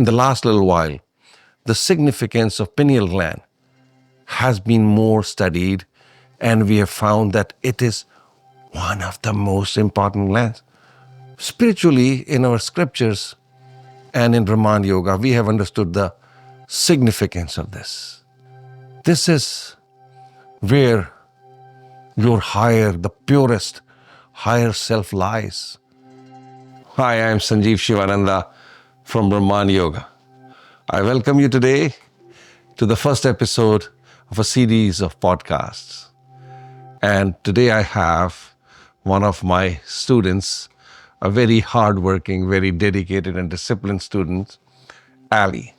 in the last little while, the significance of pineal gland has been more studied, and we have found that it is one of the most important glands. Spiritually, in our scriptures and in Brhamanda Yoga, we have understood the significance of this. This is where your higher, the purest, higher self lies. Hi, I am Sanjeev Shivananda from Brhamanda Yoga. I welcome you today to the first episode of a series of podcasts. And today I have one of my students, a very hardworking, very dedicated and disciplined student, Ali.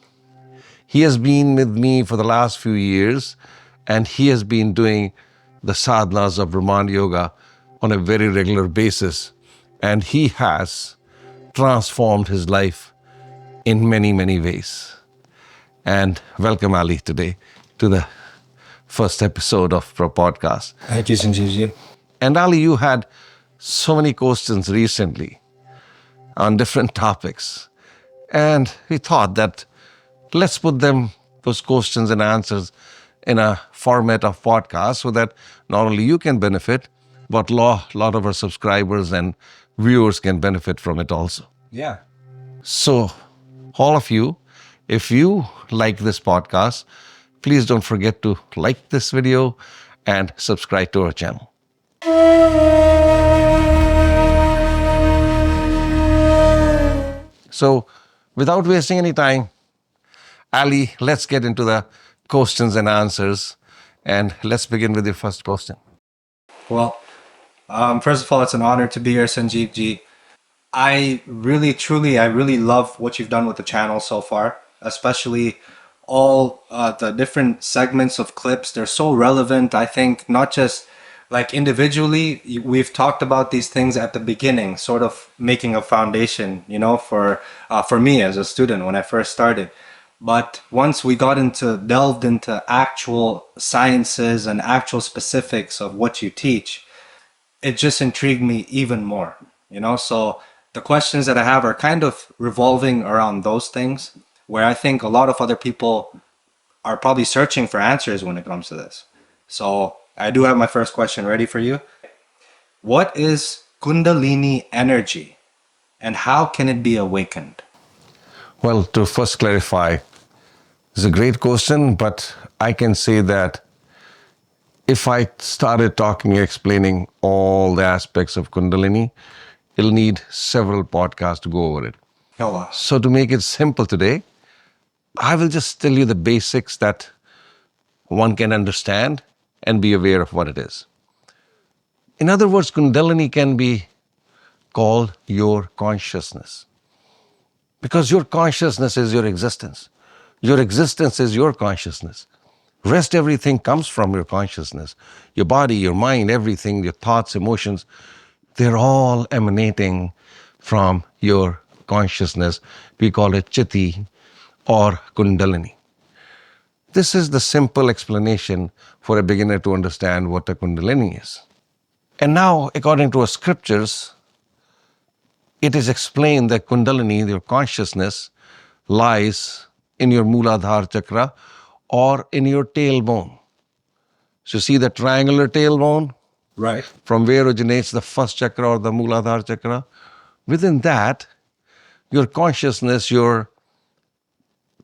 He has been with me for the last few years, and he has been doing the sadhanas of Brhamanda Yoga on a very regular basis. And he has transformed his life in many, many ways. And welcome, Ali, today to the first episode of our podcast. Thank you, Sanjeev. And Ali, you had so many questions recently on different topics. And we thought that let's put those questions and answers in a format of podcast so that not only you can benefit, but a lot of our subscribers and viewers can benefit from it also. Yeah. So, all of you, if you like this podcast, please don't forget to like this video and subscribe to our channel. So, without wasting any time, Ali, let's get into the questions and answers. And let's begin with your first question. Well, first of all, it's an honor to be here, Sanjeev ji. I really love what you've done with the channel so far, especially all the different segments of clips. They're so relevant, I think, not just like individually. We've talked about these things at the beginning, sort of making a foundation, for me as a student when I first started. But once we delved into actual sciences and actual specifics of what you teach, it just intrigued me even more, So the questions that I have are kind of revolving around those things, where I think a lot of other people are probably searching for answers when it comes to this. So I do have my first question ready for you. What is Kundalini energy, and how can it be awakened? Well, to first clarify, it's a great question, but I can say that if I started explaining all the aspects of Kundalini, it'll need several podcasts to go over it. Oh, wow. So to make it simple today, I will just tell you the basics that one can understand and be aware of what it is. In other words, Kundalini can be called your consciousness, because your consciousness is your existence. Your existence is your consciousness. Rest everything comes from your consciousness. Your body, your mind, everything, your thoughts, emotions, they're all emanating from your consciousness. We call it Chitti or Kundalini. This is the simple explanation for a beginner to understand what a Kundalini is. And now, according to our scriptures, it is explained that Kundalini, your consciousness, lies in your Mooladhara chakra or in your tailbone. So see the triangular tailbone? Right. From where originates the first chakra or the Mooladhara chakra. Within that, your consciousness, your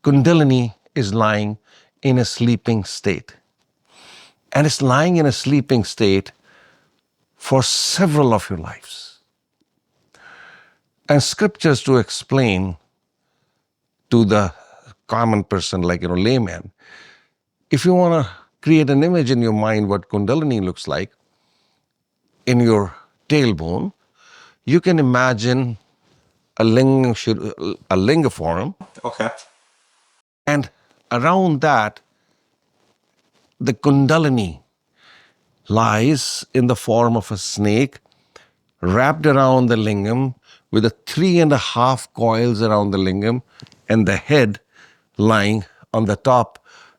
Kundalini is lying in a sleeping state. And it's lying in a sleeping state for several of your lives. And scriptures to explain to the common person, like layman, if you want to create an image in your mind what Kundalini looks like in your tailbone, you can imagine a linga form. Okay. And around that, the Kundalini lies in the form of a snake wrapped around the lingam with 3.5 coils around the lingam and the head lying on the top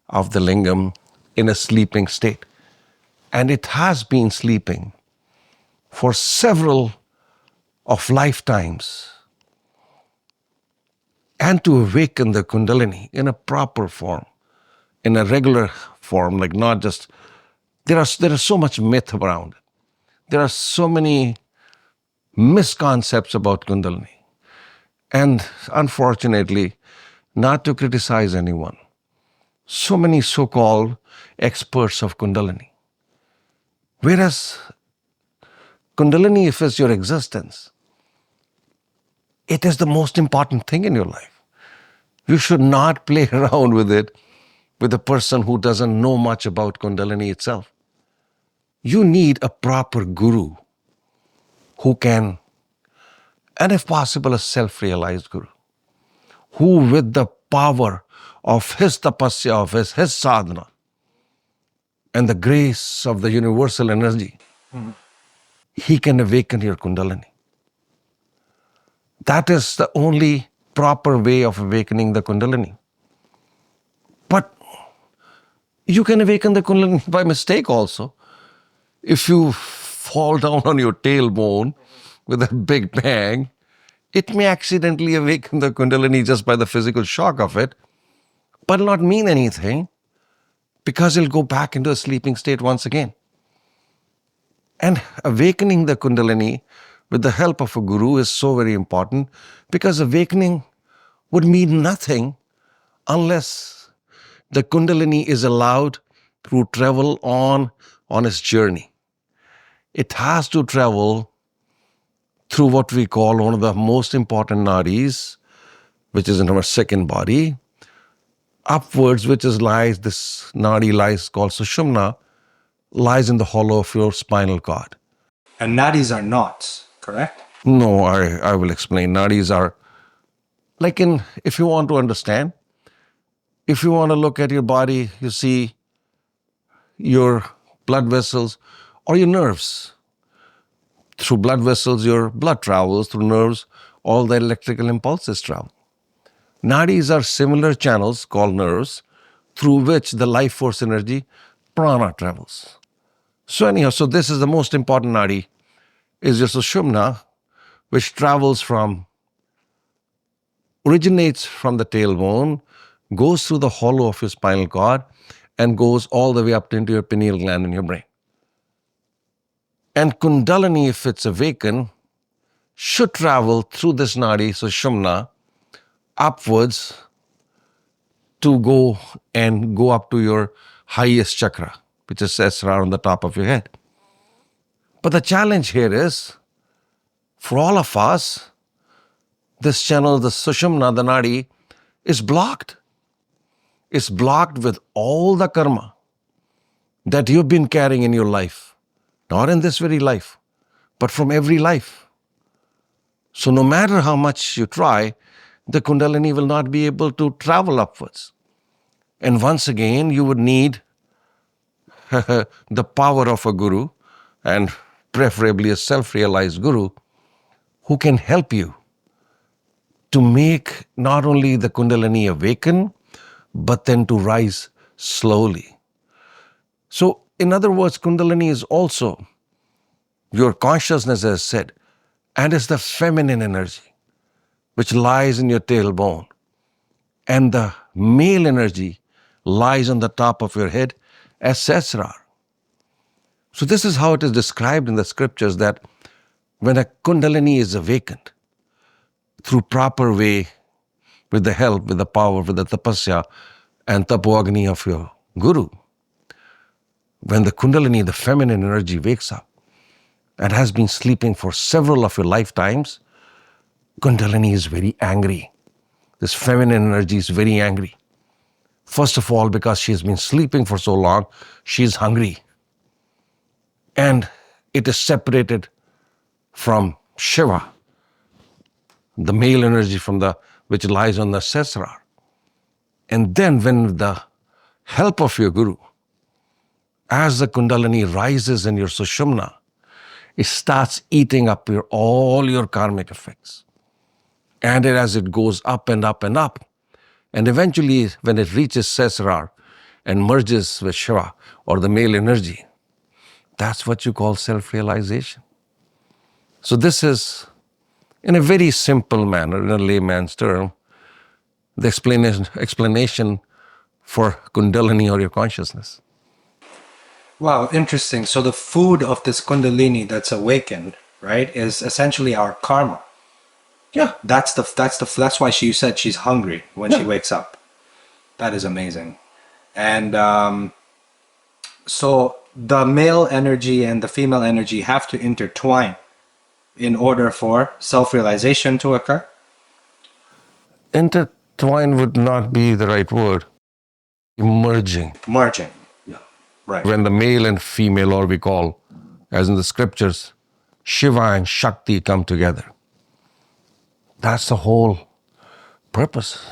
of the lingam in a sleeping state. And it has been sleeping for several of lifetimes. and to awaken the Kundalini in a proper form, in a regular form, like not just, there is so much myth around it. There are so many misconceptions about Kundalini. And unfortunately, not to criticize anyone, so many so-called experts of Kundalini. Whereas Kundalini, if it's your existence, it is the most important thing in your life. You should not play around with it with a person who doesn't know much about Kundalini itself. You need a proper guru who can, and if possible, a self-realized guru, who with the power of his tapasya, of his sadhana, and the grace of the universal energy, he can awaken your Kundalini. That is the only proper way of awakening the Kundalini. But you can awaken the Kundalini by mistake also. If you fall down on your tailbone with a big bang, it may accidentally awaken the Kundalini just by the physical shock of it, but it'll not mean anything because it'll go back into a sleeping state once again. And awakening the Kundalini with the help of a guru is so very important, because awakening would mean nothing unless the Kundalini is allowed to travel on its journey. It has to travel through what we call one of the most important nadis, which is in our second body, upwards, which is lies, this nadi lies called Sushumna, lies in the hollow of your spinal cord. And nadis are knots, correct? No, I will explain. Nadis are, like if you want to understand, if you want to look at your body, you see your blood vessels or your nerves. Through blood vessels, your blood travels. Through nerves, all the electrical impulses travel. Nadis are similar channels called nerves through which the life force energy, prana, travels. So anyhow, so this is the most important nadi, is your Sushumna, which originates from the tailbone, goes through the hollow of your spinal cord, and goes all the way up into your pineal gland in your brain. And Kundalini, if it's awakened, should travel through this nadi, Sushumna, upwards to go up to your highest chakra, which is Sahasrara on the top of your head. But the challenge here is, for all of us, this channel, the Sushumna, the nadi, is blocked. It's blocked with all the karma that you've been carrying in your life. Not in this very life, but from every life. So no matter how much you try, the Kundalini will not be able to travel upwards. And once again, you would need the power of a guru, and preferably a self-realized guru, who can help you to make not only the Kundalini awaken, but then to rise slowly. So, in other words, Kundalini is also your consciousness, as said, and it's the feminine energy which lies in your tailbone, and the male energy lies on the top of your head as Sahasrara. So this is how it is described in the scriptures, that when a Kundalini is awakened through proper way, with the help, with the power, with the tapasya and tapoagni of your guru, when the Kundalini, the feminine energy, wakes up and has been sleeping for several of your lifetimes, Kundalini is very angry. This feminine energy is very angry. First of all, because she has been sleeping for so long, she is hungry. And it is separated from Shiva, the male energy from which lies on the Sahasrara. And then when the help of your guru, as the Kundalini rises in your Sushumna, it starts eating up all your karmic effects. And as it goes up and up and up, and eventually when it reaches Sahasrara and merges with Shiva, or the male energy, that's what you call self-realization. So this is, in a very simple manner, in a layman's term, the explanation for Kundalini or your consciousness. Wow, interesting. So the food of this Kundalini that's awakened, right, is essentially our karma. Yeah. That's why she said she's hungry when she wakes up. That is amazing. And so the male energy and the female energy have to intertwine in order for self-realization to occur. Intertwine would not be the right word. Emerging. Merging. Yeah. Right. When the male and female, or we call, as in the scriptures, Shiva and Shakti come together. That's the whole purpose.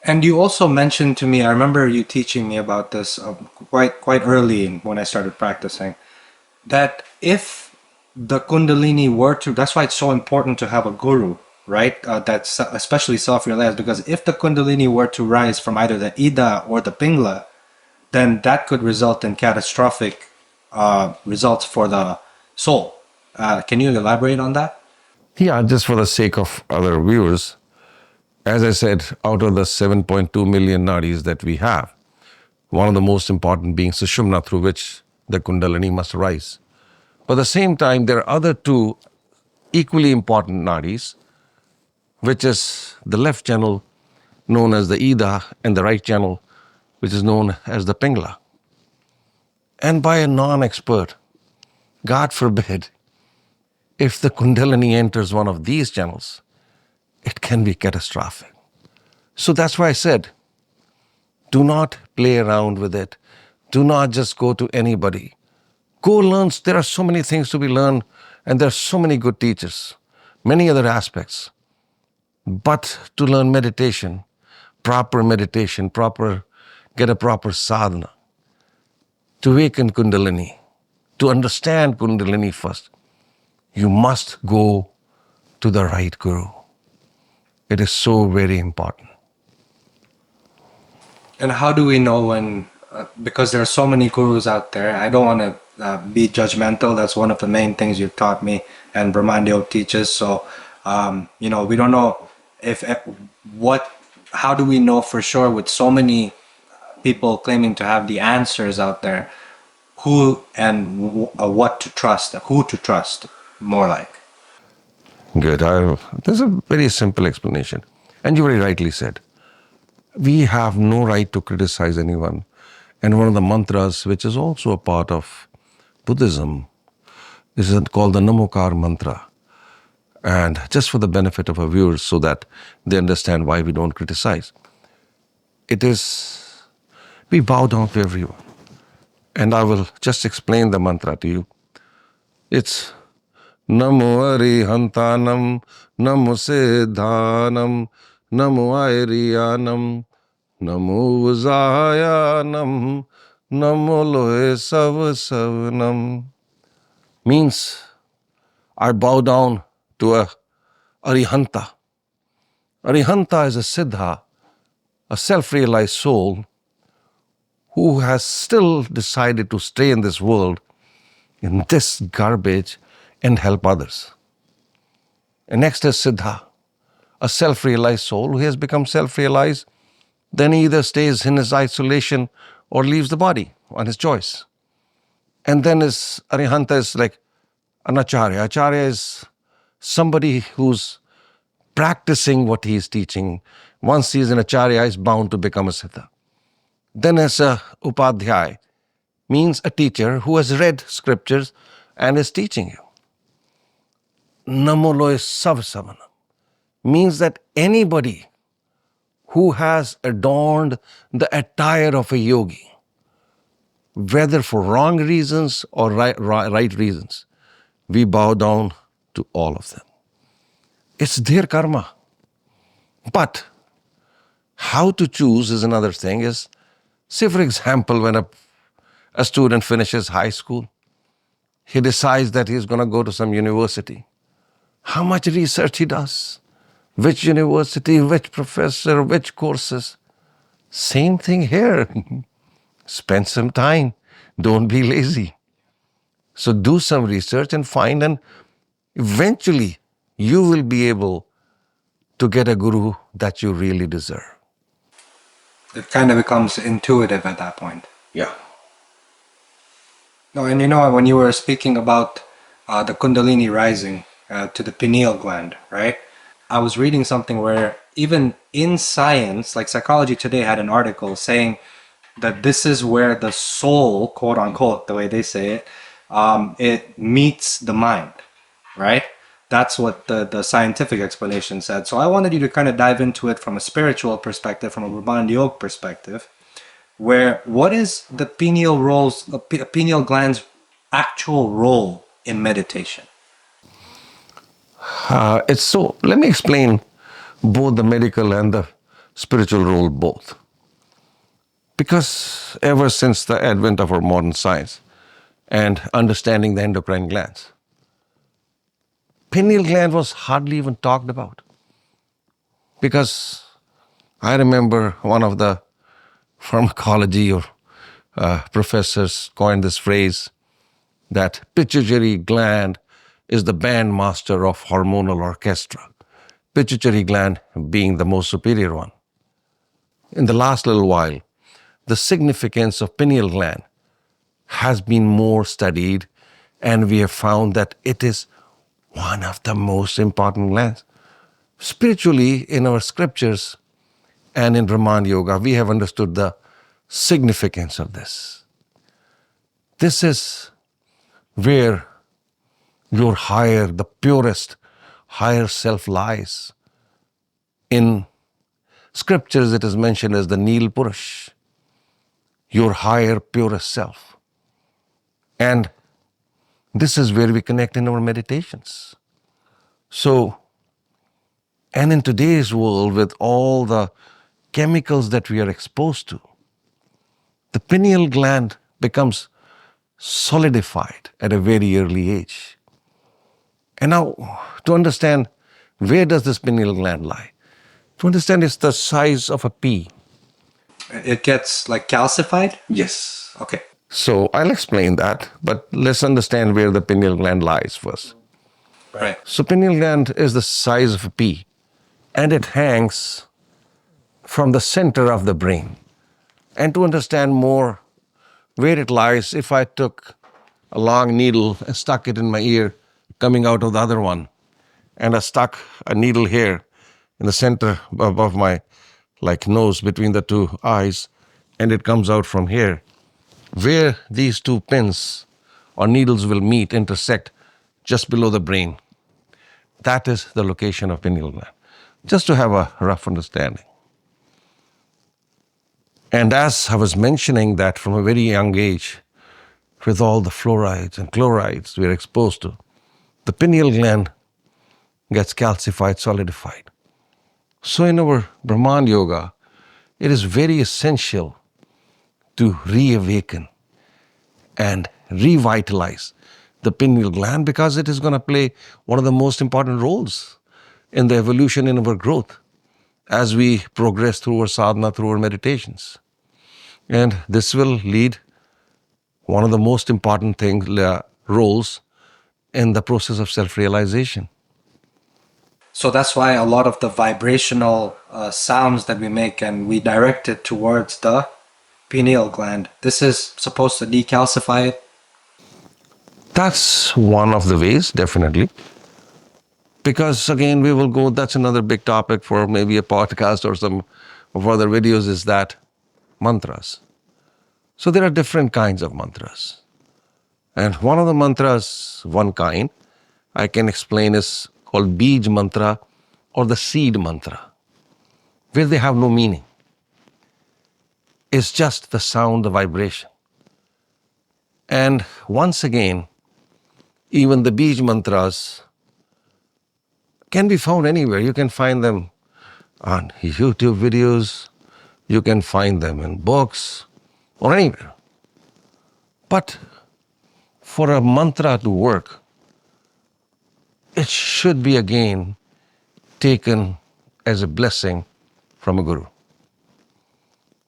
And you also mentioned to me, I remember you teaching me about this quite early when I started practicing, that if the Kundalini were to, that's why it's so important to have a guru, right? That's especially self-realized, because if the Kundalini were to rise from either the Ida or the Pingla, then that could result in catastrophic results for the soul. Can you elaborate on that? Yeah, just for the sake of other viewers, as I said, out of the 7.2 million nadis that we have, one of the most important being Sushumna, through which the Kundalini must rise. But at the same time, there are other two equally important nadis, which is the left channel, known as the Ida, and the right channel, which is known as the Pingla. And by a non-expert, God forbid, if the Kundalini enters one of these channels, it can be catastrophic. So that's why I said, do not play around with it. Do not just go to anybody. Go learn. There are so many things to be learned, and there are so many good teachers, many other aspects. But to learn meditation, get a proper sadhana, to awaken Kundalini, to understand Kundalini first, you must go to the right guru. It is so very important. And how do we know when, because there are so many gurus out there, I don't want to be judgmental. That's one of the main things you've taught me and Brhamanda Yog teaches. So, we don't know how do we know for sure with so many people claiming to have the answers out there, who and what to trust, who to trust, more like? Good. There's a very simple explanation. And you very rightly said, we have no right to criticize anyone. And one of the mantras, which is also a part of Buddhism, is called the Namokar mantra. And just for the benefit of our viewers, so that they understand why we don't criticize, it is, we bow down to everyone. And I will just explain the mantra to you. It's Namo Arihantanam, Namo Siddhanam, Namo Airiyanam, Namo Vazayanam, Namo Lohe Savasavanam. Means, I bow down to a Arihanta. Arihanta is a Siddha, a self-realized soul who has still decided to stay in this world, in this garbage, and help others. And next is Siddha, a self-realized soul who has become self-realized, then he either stays in his isolation or leaves the body on his choice. And then is Arihanta is like an Acharya. Acharya is somebody who's practicing what he is teaching. Once he is an Acharya, he is bound to become a Siddha. Then as a Upadhyay, means a teacher who has read scriptures and is teaching you. Namo Loe Savasavanam means that anybody who has adorned the attire of a yogi, whether for wrong reasons or right reasons, we bow down to all of them. It's their karma. But how to choose is another thing. Is, say for example, when a student finishes high school, he decides that he's going to go to some university. How much research he does? Which university, which professor, which courses? Same thing here. Spend some time. Don't be lazy. So do some research and find, and eventually you will be able to get a guru that you really deserve. It kind of becomes intuitive at that point. Yeah. No, and when you were speaking about the Kundalini rising to the pineal gland, right? I was reading something where even in science, like Psychology Today had an article saying that this is where the soul, quote unquote, the way they say it, it meets the mind, right? That's what the scientific explanation said. So I wanted you to kind of dive into it from a spiritual perspective, from a Brhamanda Yog perspective, where what is the pineal gland's actual role in meditation? Let me explain both the medical and the spiritual role both. Because ever since the advent of our modern science and understanding the endocrine glands, pineal gland was hardly even talked about. Because I remember one of the pharmacology or professors coined this phrase that pituitary gland is the bandmaster of hormonal orchestra. Pituitary gland being the most superior one. In the last little while, the significance of pineal gland has been more studied, and we have found that it is one of the most important glands. Spiritually, in our scriptures and in Brahman Yoga, we have understood the significance of this. This is where your higher, the purest, higher self lies. In scriptures, it is mentioned as the Neel Purush, your higher, purest self. And this is where we connect in our meditations. So, and in today's world, with all the chemicals that we are exposed to, the pineal gland becomes solidified at a very early age. And now, to understand where does this pineal gland lie? To understand it's the size of a pea. It gets like calcified? Yes. Okay. So I'll explain that, but let's understand where the pineal gland lies first. Right. So pineal gland is the size of a pea, and it hangs from the center of the brain. And to understand more where it lies, if I took a long needle and stuck it in my ear, coming out of the other one, and I stuck a needle here in the center above my nose between the two eyes, and it comes out from here, where these two pins or needles will meet, intersect just below the brain. That is the location of pineal gland, just to have a rough understanding. And as I was mentioning that from a very young age, with all the fluorides and chlorides we are exposed to, the pineal gland gets calcified, solidified. So in our Brahman Yoga, it is very essential to reawaken and revitalize the pineal gland, because it is going to play one of the most important roles in the evolution, in our growth, as we progress through our sadhana, through our meditations. And this will lead one of the most important roles in the process of self-realization. So that's why a lot of the vibrational sounds that we make, and we direct it towards the pineal gland. This is supposed to decalcify it. That's one of the ways, definitely. Because again, we will go, that's another big topic for maybe a podcast or some of other videos, is that mantras. So there are different kinds of mantras. And one of the mantras, one kind, I can explain, is called Bij mantra or the seed mantra, where they have no meaning. It's just the sound, the vibration. And once again, even the Bij mantras can be found anywhere. You can find them on YouTube videos, you can find them in books, or anywhere. But for a mantra to work, it should be again taken as a blessing from a guru.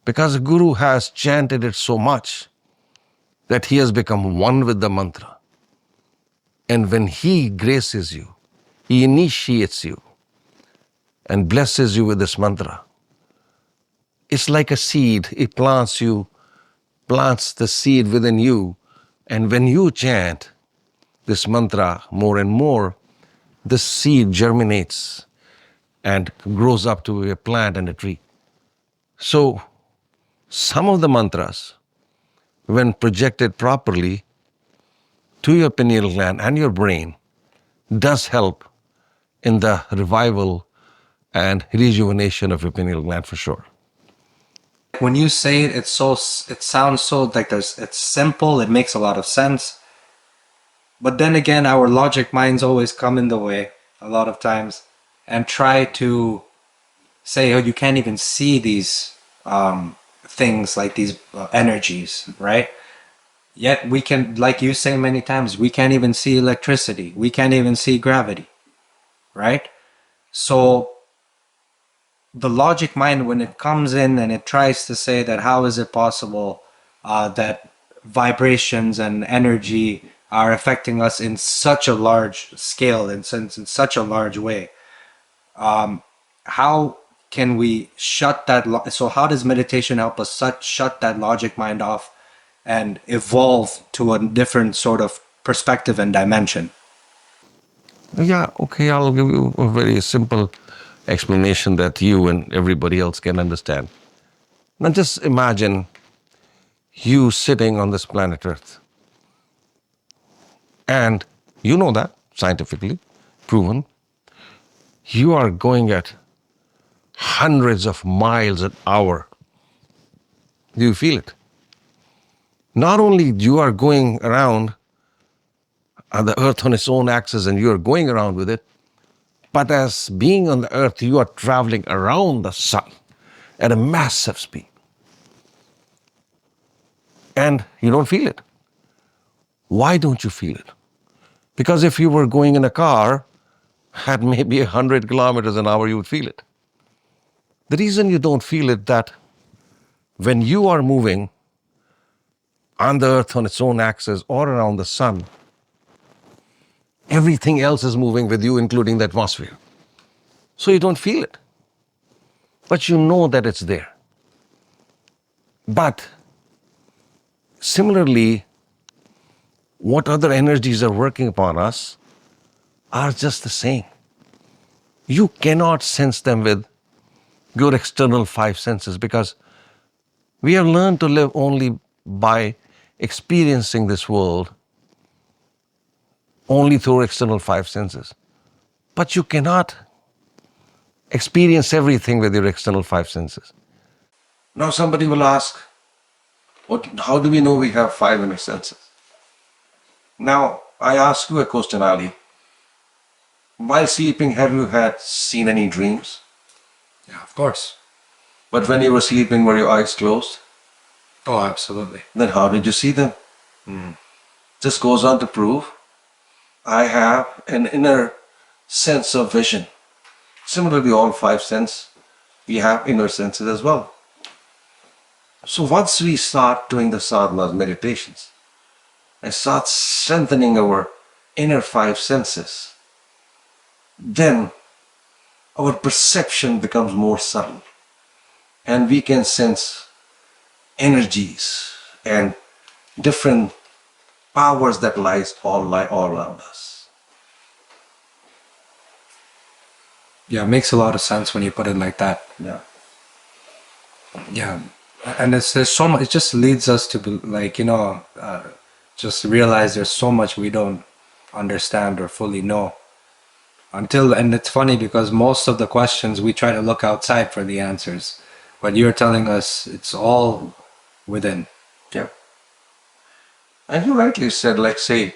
Because a guru has chanted it so much that he has become one with the mantra. And when he graces you, he initiates you, and blesses you with this mantra. It's like a seed. It plants the seed within you. And when you chant this mantra more and more, the seed germinates and grows up to be a plant and a tree. So some of the mantras, when projected properly to your pineal gland and your brain, does help in the revival and rejuvenation of your pineal gland for sure. When you say it, it sounds so like it's simple. It makes a lot of sense. But then again, our logic minds always come in the way a lot of times and try to say, oh, you can't even see these things like these energies, right? Yet we can, like you say many times, we can't even see electricity. We can't even see gravity, right? So the logic mind, when it comes in and it tries to say that how is it possible that vibrations and energy are affecting us in such a large scale, in such a large way, how can we shut that? So how does meditation help us shut that logic mind off and evolve to a different sort of perspective and dimension? Yeah, okay, I'll give you a very simple explanation that you and everybody else can understand. Now just imagine you sitting on this planet Earth. And you know that, scientifically proven. You are going at hundreds of miles an hour. Do you feel it? Not only you are going around the Earth on its own axis and you are going around with it, but as being on the Earth, you are traveling around the sun at a massive speed. And you don't feel it. Why don't you feel it? Because if you were going in a car at maybe 100 kilometers an hour, you would feel it. The reason you don't feel it that when you are moving on the Earth on its own axis or around the sun, everything else is moving with you, including the atmosphere. So you don't feel it. But you know that it's there. But similarly, what other energies are working upon us are just the same. You cannot sense them with your external five senses because we have learned to live only by experiencing this world only through external five senses. But you cannot experience everything with your external five senses. Now somebody will ask, how do we know we have five inner senses? Now I ask you a question, Ali. While sleeping, have you had seen any dreams? Yeah, of course. But when you were sleeping, were your eyes closed? Oh, absolutely. Then how did you see them? Just goes on to prove I have an inner sense of vision. Similarly, all five senses, we have inner senses as well. So once we start doing the sadhanas, meditations, and start strengthening our inner five senses, then our perception becomes more subtle and we can sense energies and different powers that lie all around us. Yeah, it makes a lot of sense when you put it like that. Yeah. Yeah, and there's so much. It just leads us to just realize there's so much we don't understand or fully know. And it's funny because most of the questions we try to look outside for the answers, but you're telling us it's all within. Yeah. And you rightly said, like, say,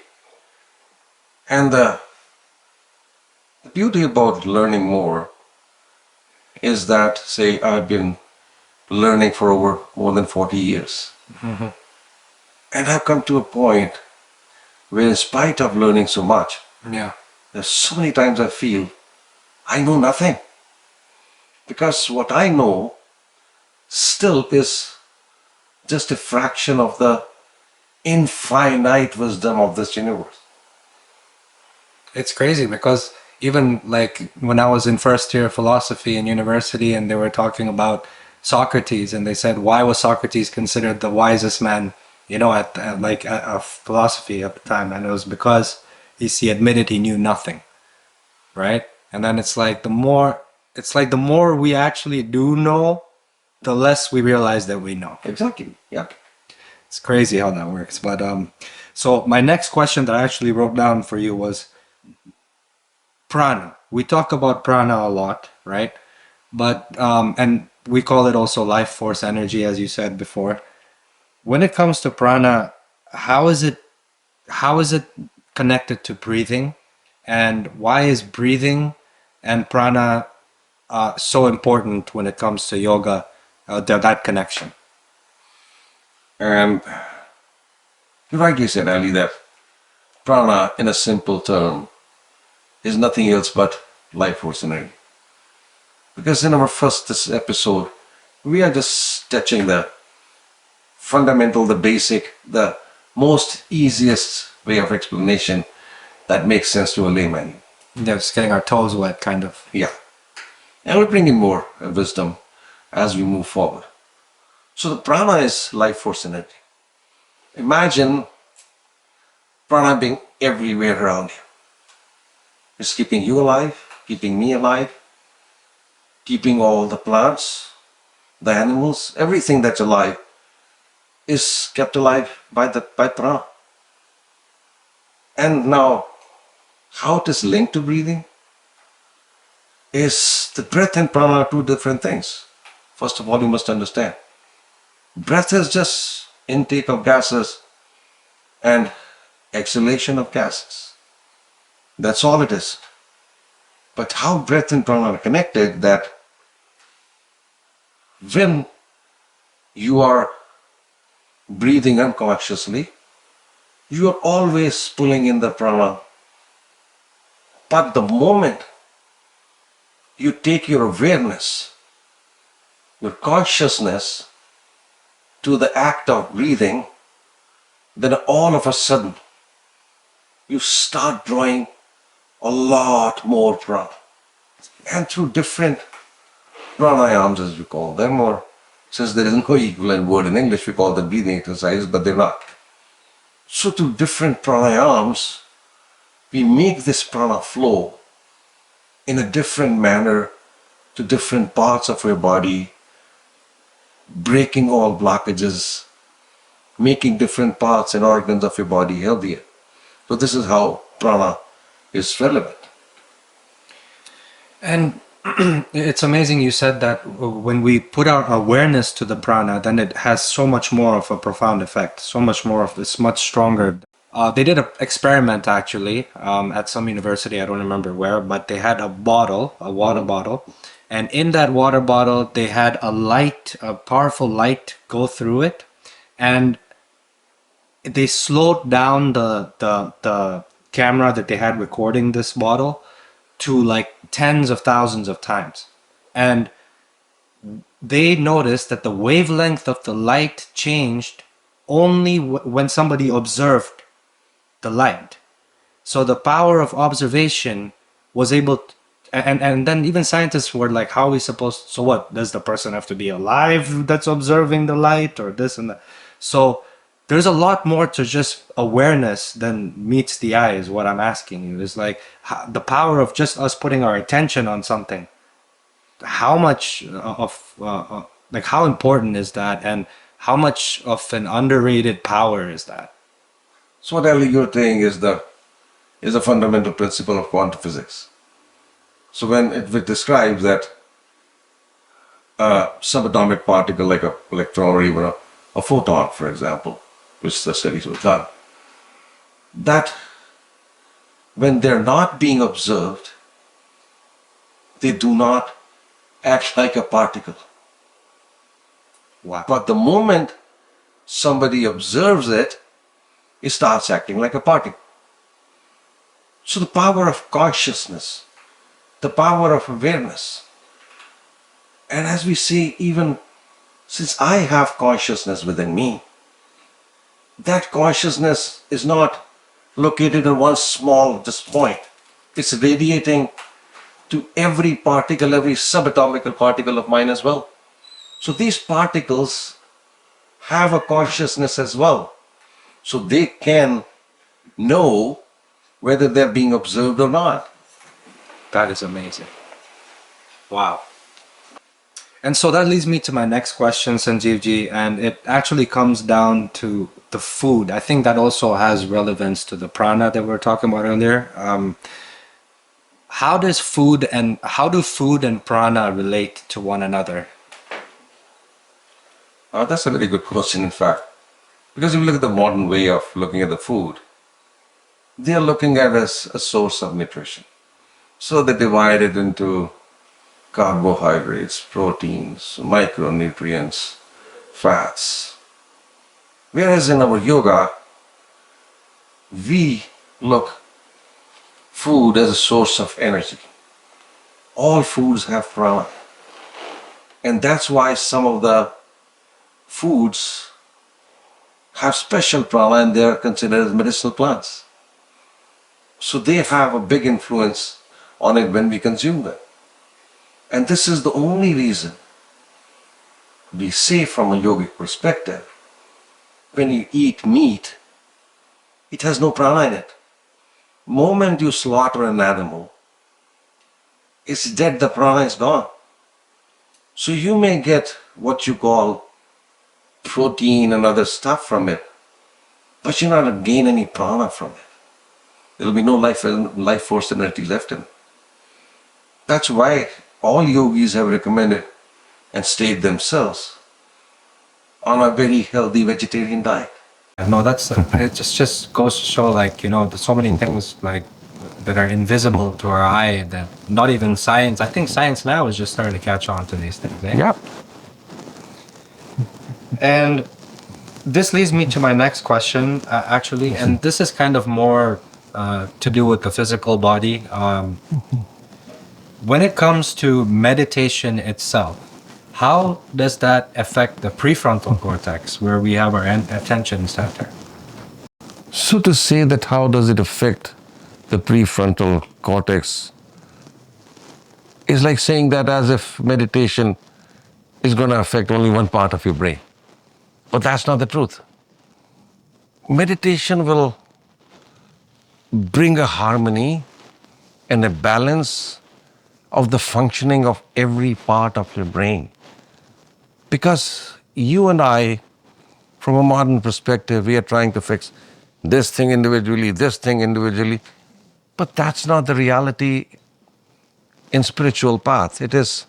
and the beauty about learning more is that, say, I've been learning for over more than 40 years. And I've come to a point where, in spite of learning so much, Yeah. there's so many times I feel I know nothing. Because what I know still is just a fraction of the infinite wisdom of this universe. It's crazy because even like when I was in first year philosophy in university, and they were talking about Socrates, and they said, why was Socrates considered the wisest man, of philosophy at the time? And it was because he admitted he knew nothing, right? And then it's like the more we actually do know, the less we realize that we know. Exactly. Yeah. It's crazy how that works. But so my next question that I actually wrote down for you was prana. We talk about prana a lot, right? But and we call it also life force energy, as you said before. When it comes to prana, how is it connected to breathing, and why is breathing and prana so important when it comes to yoga? That connection. And you rightly said, Ali, that prana, in a simple term, is nothing else but life force energy. Because in our this episode, we are just touching the fundamental, the basic, the most easiest way of explanation that makes sense to a layman. Just getting our toes wet, kind of. Yeah. And we bring in more wisdom as we move forward. So the prana is life force energy. Imagine prana being everywhere around you. It's keeping you alive, keeping me alive, keeping all the plants, the animals, everything that's alive is kept alive by prana. And now, how it is linked to breathing is the breath and prana are two different things. First of all, you must understand. Breath is just intake of gases and exhalation of gases. That's all it is. But how breath and prana are connected, that when you are breathing unconsciously, you are always pulling in the prana. But the moment you take your awareness, your consciousness to the act of breathing, then all of a sudden you start drawing a lot more prana. And through different pranayams, as we call them, or since there is no equivalent word in English, we call them breathing exercises, but they're not. So through different pranayams, we make this prana flow in a different manner to different parts of your body, breaking all blockages, making different parts and organs of your body healthier. So this is how prana is relevant. And it's amazing you said that when we put our awareness to the prana, then it has so much more of a profound effect, so much more of it's much stronger. They did an experiment actually at some university, I don't remember where, but they had a bottle, a water bottle, and in that water bottle they had a powerful light go through it, and they slowed down the camera that they had recording this bottle to like tens of thousands of times. And they noticed that the wavelength of the light changed only when somebody observed the light. So the power of observation was able to, and then even scientists were like, how are we supposed, so what, does the person have to be alive that's observing the light, or this and that? So there's a lot more to just awareness than meets the eye, is what I'm asking you. It's like the power of just us putting our attention on something. How much like how important is that, and how much of an underrated power is that? So what Ali, you're saying is a fundamental principle of quantum physics. So when it describes that subatomic particle like an electron or even a photon, for example, which the studies were done, that when they're not being observed, they do not act like a particle. Wow. But the moment somebody observes it, it starts acting like a particle. So the power of consciousness, the power of awareness, and as we see, even since I have consciousness within me, that consciousness is not located in one small just point. It's radiating to every particle, every subatomic particle of mine as well. So these particles have a consciousness as well. So they can know whether they're being observed or not. That is amazing. Wow. And so that leads me to my next question, Sanjeevji, and it actually comes down to the food. I think that also has relevance to the prana that we were talking about earlier. How do food and prana relate to one another? That's a very good question, in fact. Because if you look at the modern way of looking at the food, they are looking at it as a source of nutrition. So they divide it into carbohydrates, proteins, micronutrients, fats. Whereas in our yoga, we look food as a source of energy. All foods have prana. And that's why some of the foods have special prana and they are considered as medicinal plants. So they have a big influence on it when we consume them. And this is the only reason we say from a yogic perspective, when you eat meat, it has no prana in it. Moment you slaughter an animal, it's dead, the prana is gone. So you may get what you call protein and other stuff from it, but you're not going to gain any prana from it. There will be no life force energy left in it. That's why all yogis have recommended and stayed themselves on a very healthy vegetarian diet. No, that's it. Just goes to show, like, there's so many things like that are invisible to our eye that not even science. I think science now is just starting to catch on to these things. Eh? Yeah. And this leads me to my next question, actually, and this is kind of more to do with the physical body. When it comes to meditation itself, how does that affect the prefrontal cortex, where we have our attention center? So to say that how does it affect the prefrontal cortex is like saying that as if meditation is going to affect only one part of your brain. But that's not the truth. Meditation will bring a harmony and a balance of the functioning of every part of your brain. Because you and I, from a modern perspective, we are trying to fix this thing individually, but that's not the reality in spiritual path. It is,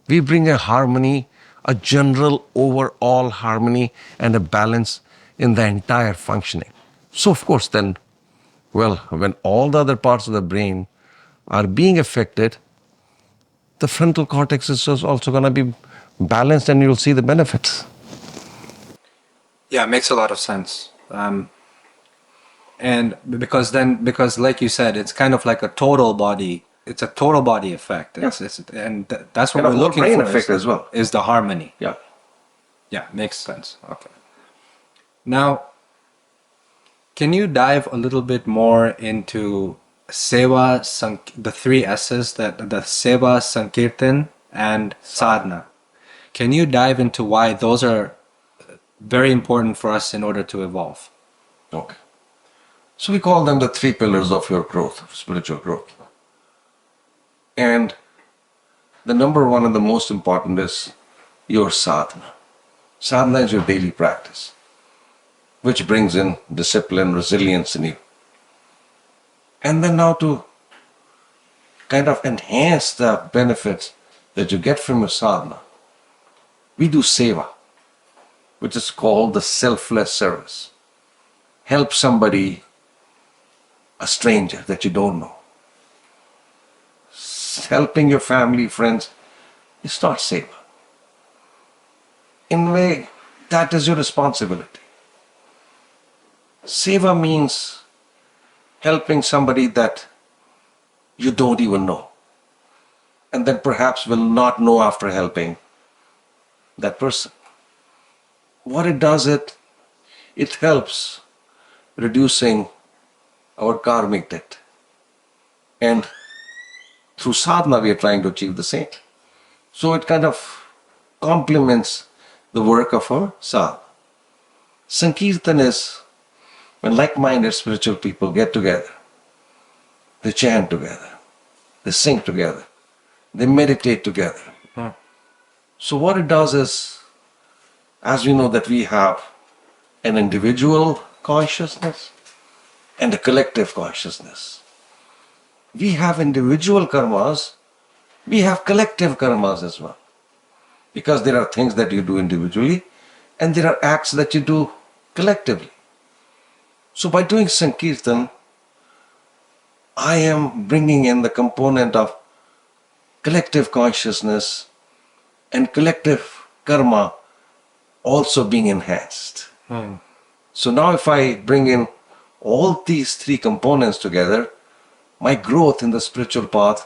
we bring a harmony, a general overall harmony and a balance in the entire functioning. So of course then, well, when all the other parts of the brain are being affected, the frontal cortex is also going to be balanced and you'll see the benefits. Yeah, it makes a lot of sense. And because like you said, it's kind of like a total body. It's a total body effect. That's what we're looking brain for. Effect as well. Is the harmony. Yeah. Yeah, makes sense. Okay. Now, can you dive a little bit more into the three S's, the Seva, Sankirtan, and Sadhana? Can you dive into why those are very important for us in order to evolve? Okay. So we call them the three pillars of your growth, of spiritual growth. And the number one and the most important is your sadhana. Sadhana is your daily practice, which brings in discipline, resilience in you. And then now to kind of enhance the benefits that you get from your sadhana, we do seva, which is called the selfless service. Help somebody, a stranger that you don't know. Helping your family, friends, is not seva. In a way, that is your responsibility. Seva means helping somebody that you don't even know, and then perhaps will not know after helping that person. What it does, it helps reducing our karmic debt. And through sadhana, we are trying to achieve the same. So it kind of complements the work of our sadhana. Sankirtan is when like-minded spiritual people get together. They chant together. They sing together. They meditate together. So what it does is, as we know that we have an individual consciousness and a collective consciousness. We have individual karmas, we have collective karmas as well. Because there are things that you do individually and there are acts that you do collectively. So by doing Sankirtan, I am bringing in the component of collective consciousness and collective karma also being enhanced. So now if I bring in all these three components together, my growth in the spiritual path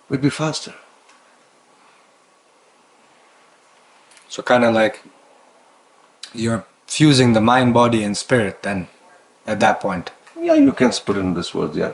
will be faster. So kind of like you're fusing the mind, body, and spirit then at that point. Yeah, you can put it in this words, yeah.